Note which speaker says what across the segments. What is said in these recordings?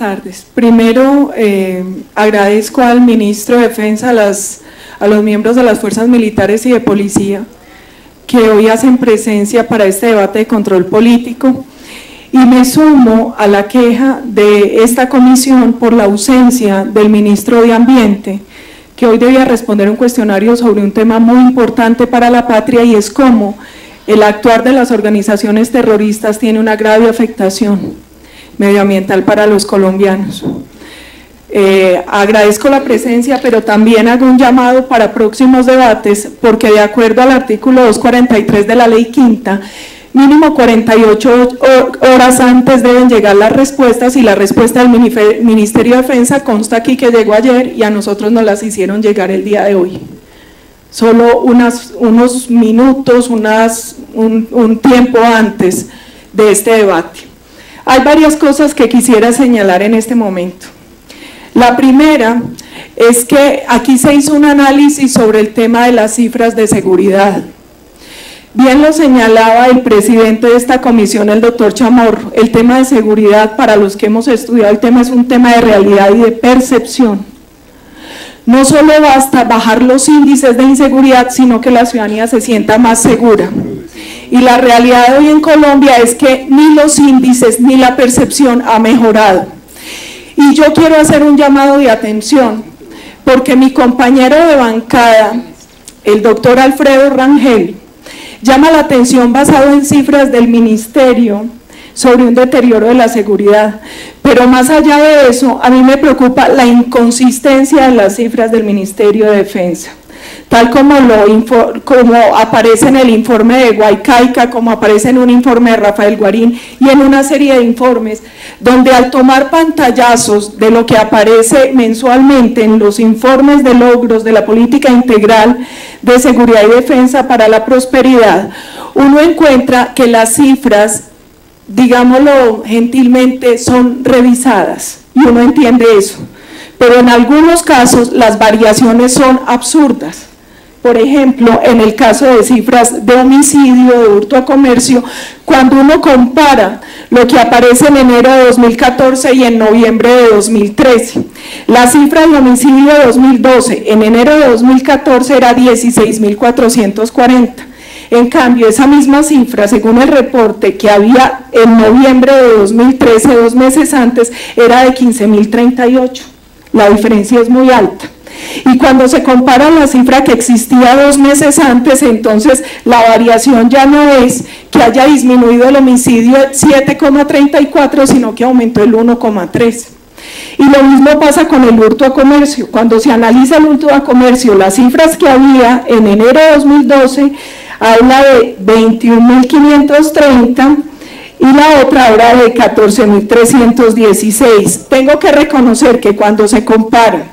Speaker 1: tardes. Primero, agradezco al ministro de Defensa, a los miembros de las fuerzas militares y de policía que hoy hacen presencia para este debate de control político, y me sumo a la queja de esta comisión por la ausencia del ministro de Ambiente, que hoy debía responder un cuestionario sobre un tema muy importante para la patria, y es cómo el actuar de las organizaciones terroristas tiene una grave afectación medioambiental para los colombianos. Agradezco la presencia, pero también hago un llamado para próximos debates, porque de acuerdo al artículo 243 de la Ley Quinta, mínimo 48 horas antes deben llegar las respuestas, y la respuesta del Ministerio de Defensa consta aquí que llegó ayer y a nosotros nos las hicieron llegar el día de hoy. Solo unos minutos, un tiempo antes de este debate. Hay varias cosas que quisiera señalar en este momento. La primera es que aquí se hizo un análisis sobre el tema de las cifras de seguridad. Bien lo señalaba el presidente de esta comisión, el doctor Chamorro, el tema de seguridad, para los que hemos estudiado el tema, es un tema de realidad y de percepción. No solo basta bajar los índices de inseguridad, sino que la ciudadanía se sienta más segura. Y la realidad de hoy en Colombia es que ni los índices ni la percepción ha mejorado. Y yo quiero hacer un llamado de atención, porque mi compañero de bancada, el doctor Alfredo Rangel, llama la atención basado en cifras del ministerio sobre un deterioro de la seguridad, pero más allá de eso, a mí me preocupa la inconsistencia de las cifras del Ministerio de Defensa, tal como aparece en el informe de Guaycaica, como aparece en un informe de Rafael Guarín y en una serie de informes, donde al tomar pantallazos de lo que aparece mensualmente en los informes de logros de la política integral de seguridad y defensa para la prosperidad, uno encuentra que las cifras, digámoslo gentilmente, son revisadas, y uno entiende eso, pero en algunos casos las variaciones son absurdas. Por ejemplo, en el caso de cifras de homicidio, de hurto a comercio, cuando uno compara lo que aparece en enero de 2014 y en noviembre de 2013, la cifra de homicidio de 2012 en enero de 2014 era 16.440. En cambio, esa misma cifra, según el reporte que había en noviembre de 2013, 2 meses antes, era de 15.038. La diferencia es muy alta. Y cuando se compara la cifra que existía 2 meses antes, entonces la variación ya no es que haya disminuido el homicidio 7,34, sino que aumentó el 1,3. Y lo mismo pasa con el hurto a comercio. Cuando se analiza el hurto a comercio, las cifras que había en enero de 2012 habla de 21.530 y la otra habla de 14.316. Tengo que reconocer que cuando se comparan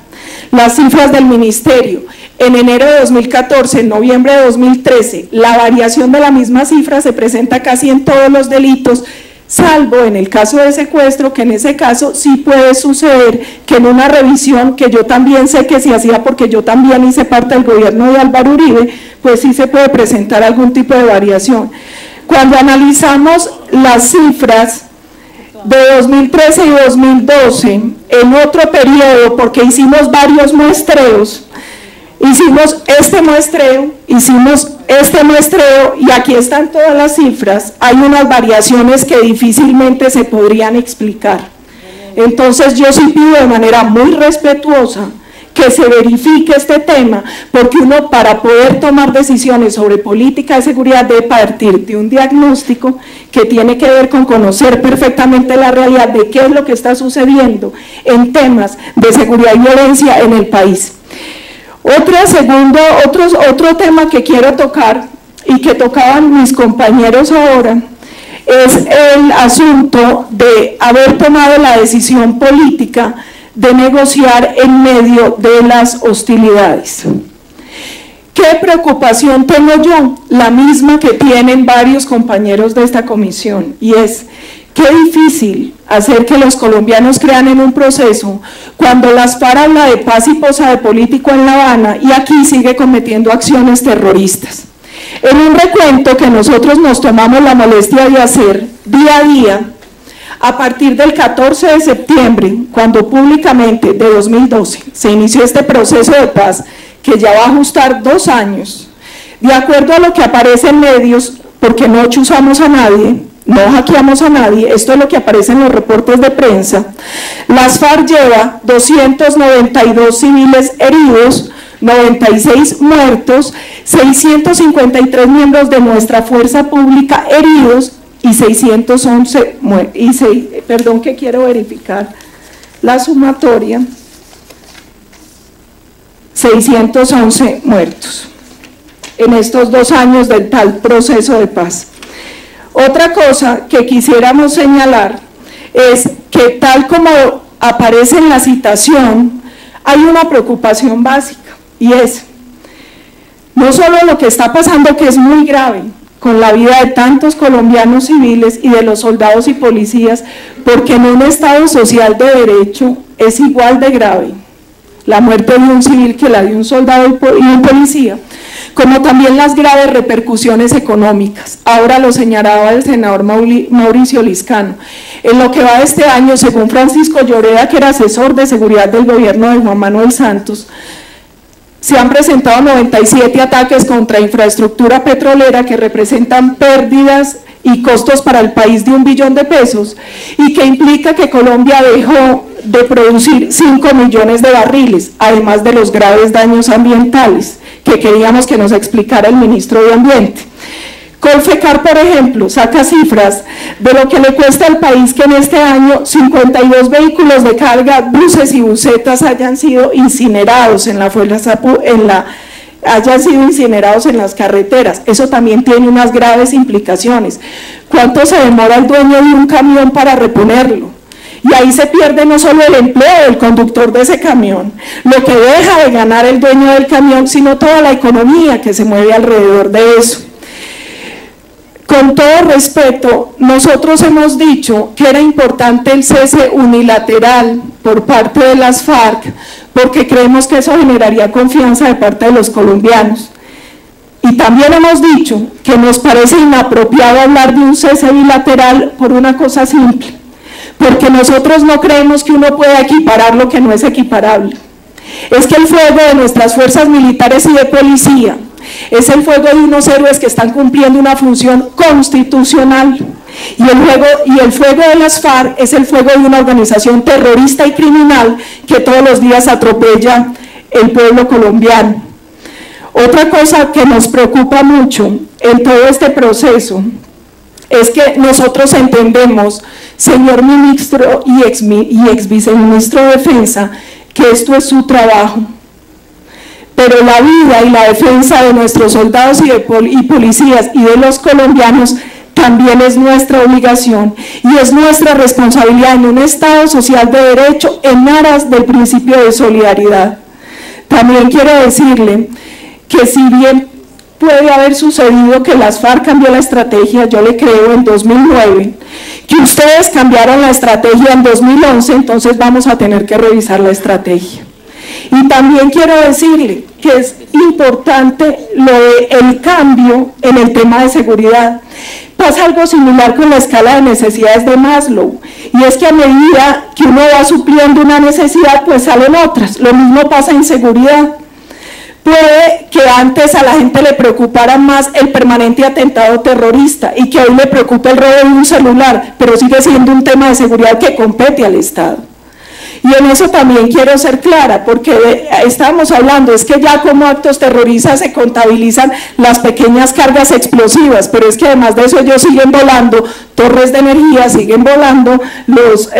Speaker 1: las cifras del ministerio en enero de 2014, en noviembre de 2013, la variación de la misma cifra se presenta casi en todos los delitos, salvo en el caso de secuestro, que en ese caso sí puede suceder que en una revisión, que yo también sé que se hacía porque yo también hice parte del gobierno de Álvaro Uribe, pues sí se puede presentar algún tipo de variación. Cuando analizamos las cifras de 2013 y 2012, en otro periodo, porque hicimos varios muestreos, hicimos este muestreo y aquí están todas las cifras, hay unas variaciones que difícilmente se podrían explicar. Entonces yo sí pido de manera muy respetuosa que se verifique este tema, porque uno, para poder tomar decisiones sobre política de seguridad, debe partir de un diagnóstico que tiene que ver con conocer perfectamente la realidad de qué es lo que está sucediendo en temas de seguridad y violencia en el país. Otro tema que quiero tocar y que tocaban mis compañeros ahora es el asunto de haber tomado la decisión política de negociar en medio de las hostilidades. ¿Qué preocupación tengo yo? La misma que tienen varios compañeros de esta comisión, y es qué difícil hacer que los colombianos crean en un proceso cuando las FARC habla de paz y posa de político en La Habana y aquí sigue cometiendo acciones terroristas. En un recuento que nosotros nos tomamos la molestia de hacer día a día, A partir del 14 de septiembre, cuando públicamente de 2012 se inició este proceso de paz, que ya va a ajustar 2 años, de acuerdo a lo que aparece en medios, porque no chuzamos a nadie, no hackeamos a nadie, esto es lo que aparece en los reportes de prensa, las FARC lleva 292 civiles heridos, 96 muertos, 653 miembros de nuestra fuerza pública heridos y 611 perdón que quiero verificar la sumatoria, 611 muertos en estos 2 años del tal proceso de paz. Otra cosa que quisiéramos señalar es que tal como aparece en la citación, hay una preocupación básica y es no solo lo que está pasando, que es muy grave, con la vida de tantos colombianos civiles y de los soldados y policías, porque en un Estado social de derecho es igual de grave la muerte de un civil que la de un soldado y un policía, como también las graves repercusiones económicas. Ahora lo señalaba el senador Mauricio Liscano. En lo que va de este año, según Francisco Lloreda, que era asesor de seguridad del gobierno de Juan Manuel Santos, se han presentado 97 ataques contra infraestructura petrolera que representan pérdidas y costos para el país de 1 billón de pesos y que implica que Colombia dejó de producir 5 millones de barriles, además de los graves daños ambientales que queríamos que nos explicara el ministro de Ambiente. Colfecar, por ejemplo, saca cifras de lo que le cuesta al país que en este año 52 vehículos de carga, buses y busetas hayan sido incinerados incinerados en las carreteras. Eso también tiene unas graves implicaciones. ¿Cuánto se demora el dueño de un camión para reponerlo? Y ahí se pierde no solo el empleo del conductor de ese camión, lo que deja de ganar el dueño del camión, sino toda la economía que se mueve alrededor de eso. Con todo respeto, nosotros hemos dicho que era importante el cese unilateral por parte de las FARC, porque creemos que eso generaría confianza de parte de los colombianos. Y también hemos dicho que nos parece inapropiado hablar de un cese bilateral por una cosa simple, porque nosotros no creemos que uno pueda equiparar lo que no es equiparable. Es que el fuego de nuestras fuerzas militares y de policía es el fuego de unos héroes que están cumpliendo una función constitucional, y el fuego de las FARC es el fuego de una organización terrorista y criminal que todos los días atropella el pueblo colombiano. Otra cosa que nos preocupa mucho en todo este proceso es que nosotros entendemos, señor ministro y ex viceministro de Defensa, que esto es su trabajo, pero la vida y la defensa de nuestros soldados y policías y de los colombianos también es nuestra obligación y es nuestra responsabilidad en un Estado social de derecho en aras del principio de solidaridad. También quiero decirle que si bien puede haber sucedido que las FARC cambió la estrategia, yo le creo, en 2009, que ustedes cambiaron la estrategia en 2011, entonces vamos a tener que revisar la estrategia. Y también quiero decirle que es importante el cambio en el tema de seguridad. Pasa algo similar con la escala de necesidades de Maslow, y es que a medida que uno va supliendo una necesidad, pues salen otras. Lo mismo pasa en seguridad. Puede que antes a la gente le preocupara más el permanente atentado terrorista y que hoy le preocupe el robo de un celular, pero sigue siendo un tema de seguridad que compete al Estado. Y en eso también quiero ser clara, porque estamos hablando, es que ya como actos terroristas se contabilizan las pequeñas cargas explosivas, pero es que además de eso ellos siguen volando torres de energía, siguen volando los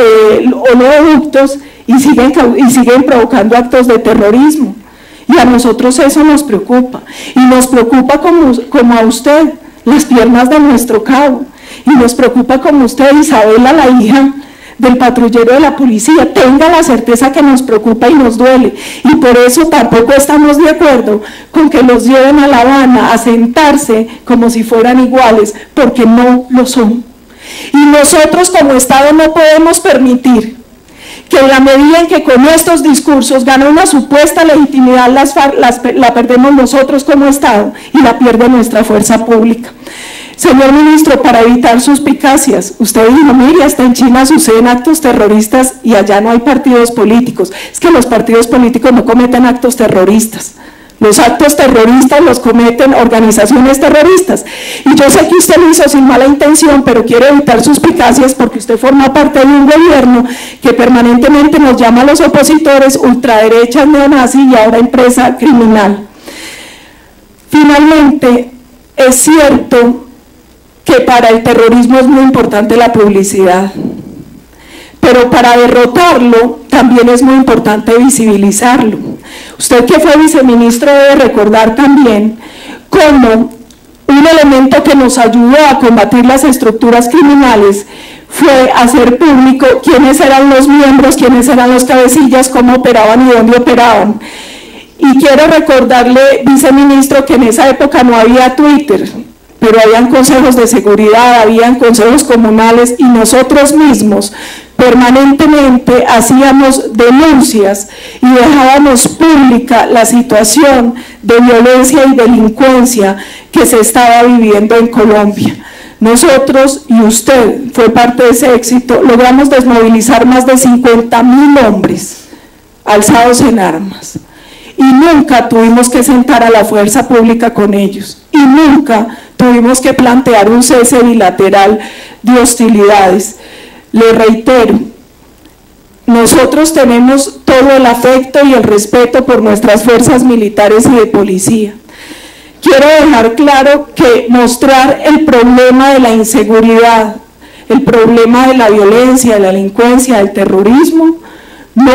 Speaker 1: oleoductos y siguen provocando actos de terrorismo. Y a nosotros eso nos preocupa, y nos preocupa como a usted, las piernas de nuestro cabo, y nos preocupa como usted, Isabela, la hija del patrullero de la policía. Tenga la certeza que nos preocupa y nos duele, y por eso tampoco estamos de acuerdo con que los lleven a La Habana a sentarse como si fueran iguales, porque no lo son. Y nosotros como Estado no podemos permitir que en la medida en que con estos discursos gana una supuesta legitimidad las FARC, la perdemos nosotros como Estado y la pierde nuestra fuerza pública. Señor ministro, para evitar suspicacias, usted dijo, mire, hasta en China suceden actos terroristas y allá no hay partidos políticos. Es que los partidos políticos no cometen actos terroristas. Los actos terroristas los cometen organizaciones terroristas. Y yo sé que usted lo hizo sin mala intención, pero quiero evitar suspicacias porque usted forma parte de un gobierno que permanentemente nos llama a los opositores ultraderechas, neonazis y ahora empresa criminal. Finalmente, es cierto que para el terrorismo es muy importante la publicidad, pero para derrotarlo también es muy importante visibilizarlo. Usted que fue viceministro debe recordar también cómo un elemento que nos ayudó a combatir las estructuras criminales fue hacer público quiénes eran los miembros, quiénes eran los cabecillas, cómo operaban y dónde operaban. Y quiero recordarle, viceministro, que en esa época no había Twitter, pero habían consejos de seguridad, habían consejos comunales y nosotros mismos permanentemente hacíamos denuncias y dejábamos pública la situación de violencia y delincuencia que se estaba viviendo en Colombia. Nosotros, y usted fue parte de ese éxito, logramos desmovilizar más de 50.000 hombres alzados en armas. Y nunca tuvimos que sentar a la fuerza pública con ellos. Y nunca tuvimos que plantear un cese bilateral de hostilidades. Le reitero, nosotros tenemos todo el afecto y el respeto por nuestras fuerzas militares y de policía. Quiero dejar claro que mostrar el problema de la inseguridad, el problema de la violencia, de la delincuencia, del terrorismo, no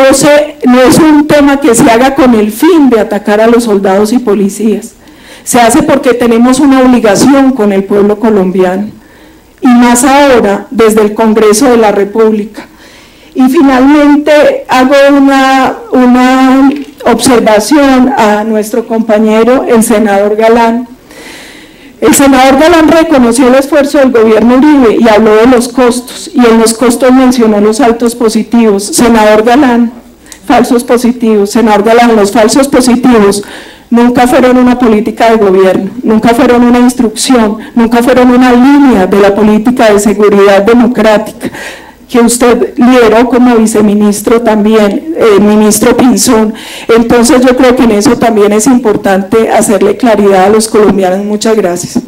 Speaker 1: es un tema que se haga con el fin de atacar a los soldados y policías. Se hace porque tenemos una obligación con el pueblo colombiano, y más ahora desde el Congreso de la República. Y finalmente hago una observación a nuestro compañero, el senador Galán. El senador Galán reconoció el esfuerzo del gobierno Uribe y habló de los costos, y en los costos mencionó los altos positivos. Senador Galán, falsos positivos. Senador Galán, los falsos positivos nunca fueron una política de gobierno, nunca fueron una instrucción, nunca fueron una línea de la política de seguridad democrática que usted lideró como viceministro también, ministro Pinzón. Entonces yo creo que en eso también es importante hacerle claridad a los colombianos. Muchas gracias.